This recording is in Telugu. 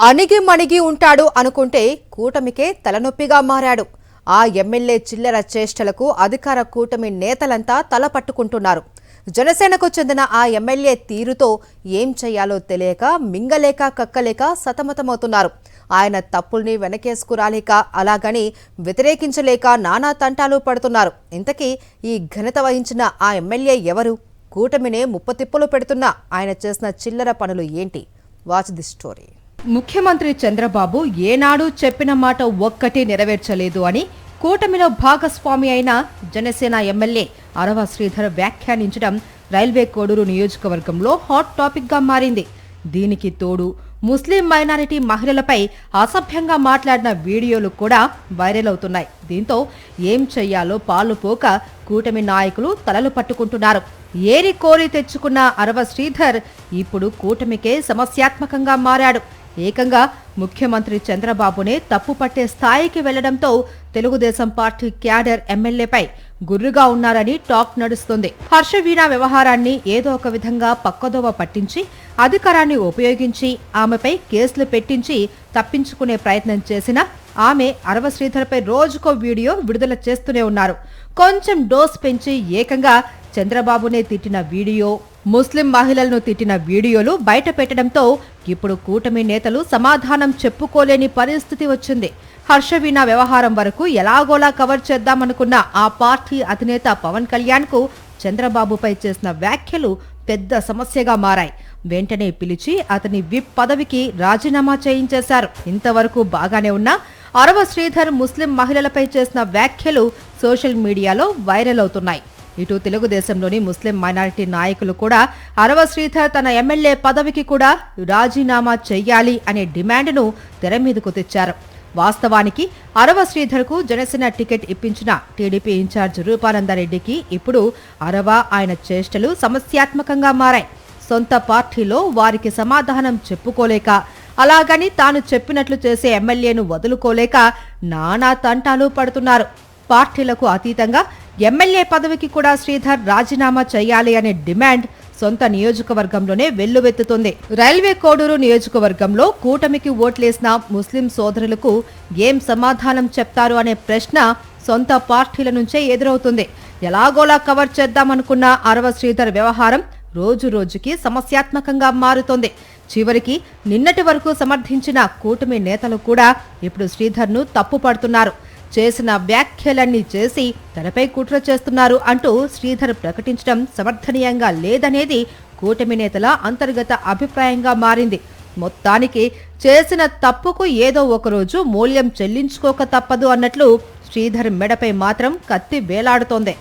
అణిగి మణిగి ఉంటాడు అనుకుంటే కూటమికే తలనొప్పిగా మారాడు. ఆ ఎమ్మెల్యే చిల్లర చేష్టలకు అధికార కూటమి నేతలంతా తల పట్టుకుంటున్నారు. జనసేనకు చెందిన ఆ ఎమ్మెల్యే తీరుతో ఏం చేయాలో తెలియక మింగలేక కక్కలేక సతమతమవుతున్నారు. ఆయన తప్పుల్ని వెనకేసుకురాలేక అలాగని వ్యతిరేకించలేక నానా తంటాలు పడుతున్నారు. ఇంతకీ ఈ ఘనత వహించిన ఆ ఎమ్మెల్యే ఎవరు? కూటమినే ముప్పతిప్పులు పెడుతున్న ఆయన చేసిన చిల్లర పనులు ఏంటి? Watch the story. ముఖ్యమంత్రి చంద్రబాబు ఏనాడు చెప్పిన మాట ఒక్కటి నెరవేర్చలేదు అని కూటమిలో భాగస్వామి అయిన జనసేన ఎమ్మెల్యే అరవ శ్రీధర్ వ్యాఖ్యానించడం రైల్వే కోడూరు నియోజకవర్గంలో హాట్ టాపిక్ గా మారింది. దీనికి తోడు ముస్లిం మైనారిటీ మహిళలపై అసభ్యంగా మాట్లాడిన వీడియోలు కూడా వైరల్ అవుతున్నాయి. దీంతో ఏం చెయ్యాలో పాలుపోక కూటమి నాయకులు తలలు పట్టుకుంటున్నారు. ఏరి కోరి తెచ్చుకున్న అరవ శ్రీధర్ ఇప్పుడు కూటమికే సమస్యాత్మకంగా మారాడు. ఏకంగా ముఖ్యమంత్రి చంద్రబాబునే తప్పు పట్టే స్థాయికి వెళ్లడంతో తెలుగుదేశం పార్టీ క్యాడర్ ఎమ్మెల్యేపై గుర్రుగా ఉన్నారని టాక్ నడుస్తుంది. హర్షవీణ వ్యవహారాన్ని ఏదో ఒక విధంగా పక్కదోవ పట్టించి అధికారాన్ని ఉపయోగించి ఆమెపై కేసులు పెట్టించి తప్పించుకునే ప్రయత్నం చేసిన ఆమె అరవ శ్రీధర్పై రోజుకో వీడియో విడుదల చేస్తూనే ఉన్నారు. కొంచెం డోస్ పెంచి ఏకంగా చంద్రబాబునే తిట్టిన వీడియో, ముస్లిం మహిళలను తిట్టిన వీడియోలు బయట పెట్టడంతో ఇప్పుడు కూటమి నేతలు సమాధానం చెప్పుకోలేని పరిస్థితి వచ్చింది. హర్షవీణ వ్యవహారం వరకు ఎలాగోలా కవర్ చేద్దామనుకున్న ఆ పార్టీ అధినేత పవన్ కళ్యాణ్ కు చంద్రబాబుపై చేసిన వ్యాఖ్యలు పెద్ద సమస్యగా మారాయి. వెంటనే పిలిచి అతని విప్ పదవికి రాజీనామా చేయించేశారు. ఇంతవరకు బాగానే ఉన్న అరవ శ్రీధర్ ముస్లిం మహిళలపై చేసిన వ్యాఖ్యలు సోషల్ మీడియాలో వైరల్ అవుతున్నాయి. ఇటు తెలుగుదేశంలోని ముస్లిం మైనారిటీ నాయకులు కూడా అరవ శ్రీధర్ తన ఎమ్మెల్యే పదవికి కూడా రాజీనామా చెయ్యాలి అనే డిమాండ్ను తెర మీదకు తెచ్చారు. వాస్తవానికి అరవ శ్రీధర్కు జనసేన టికెట్ ఇప్పించిన టీడీపీ ఇన్ఛార్జ్ రూపానందరెడ్డికి ఇప్పుడు అరవ ఆయన చేష్టలు సమస్యాత్మకంగా మారాయి. సొంత పార్టీలో వారికి సమాధానం చెప్పుకోలేక అలాగని తాను చెప్పినట్లు చేసే ఎమ్మెల్యేను వదులుకోలేక నానా తంటాలు పడుతున్నారు. పార్టీలకు అతీతంగా ఎమ్మెల్యే పదవికి కూడా శ్రీధర్ రాజీనామా చేయాలి అనే డిమాండ్ సొంత నియోజకవర్గంలోనే వెల్లువెత్తుతుంది. రైల్వే కోడూరు నియోజకవర్గంలో కూటమికి ఓట్లేసిన ముస్లిం సోదరులకు ఏం సమాధానం చెప్తారు అనే ప్రశ్న సొంత పార్టీల నుంచే ఎదురవుతుంది. ఎలాగోలా కవర్ చేద్దామనుకున్న అరవ శ్రీధర్ వ్యవహారం రోజు రోజుకి సమస్యాత్మకంగా మారుతోంది. చివరికి నిన్నటి వరకు సమర్థించిన కూటమి నేతలు కూడా ఇప్పుడు శ్రీధర్ను తప్పుపడుతున్నారు. చేసిన వ్యాఖ్యలన్నీ చేసి తనపై కుట్ర చేస్తున్నారు అంటూ శ్రీధర్ ప్రకటించడం సమర్థనీయంగా లేదనేది కూటమి నేతల అంతర్గత అభిప్రాయంగా మారింది. మొత్తానికి చేసిన తప్పుకు ఏదో ఒకరోజు మూల్యం చెల్లించుకోక తప్పదు అన్నట్లు శ్రీధర్ మెడపై మాత్రం కత్తి వేలాడుతోంది.